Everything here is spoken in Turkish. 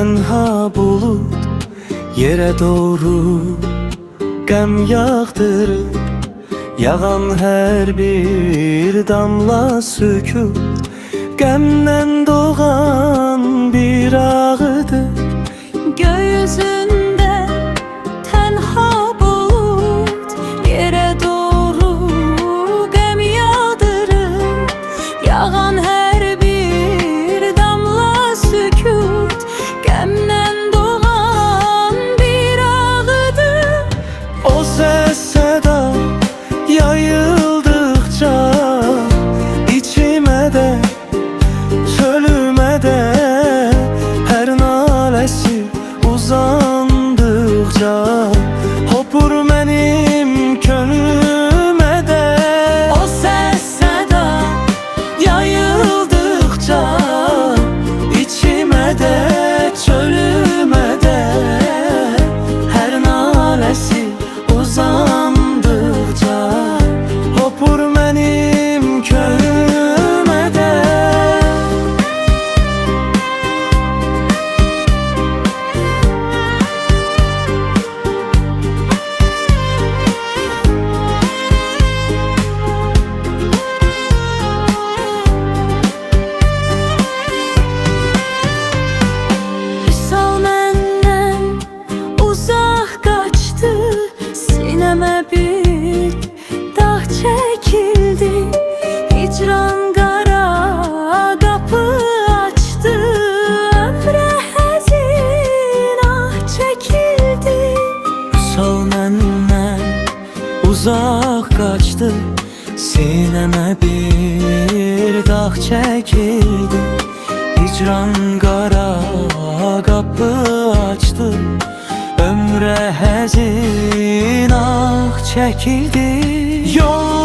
tenha bulut yere doğru qəm yağdırır. Yağan her bir damla sükut qəmdən doğan bir ağıdır. Gökyüzünde tenha bulut yere doğru gəm yağdırır. Yağan her bir damla sükut qəmdən doğan bir ağıdır. O ses seda yayıldıkça içime de çölüme de, her nalesi uzandıkça hopur benim könlüme de. O ses seda Yayıldıkça içime de çölüme de, her nalesi uzandıkça hopur benim könlüme de. Vüsal məndən uzaq qaçdı, sinəmə bir dağ çəkildi. Hicran qara qapı açdı, ömrə həzin ah çəkildi. Sal məndən uzaq qaçdı, sinəmə bir dağ çəkildi. Hicran qara qapı açdı, ömrə həzin ah çəkildi. Yol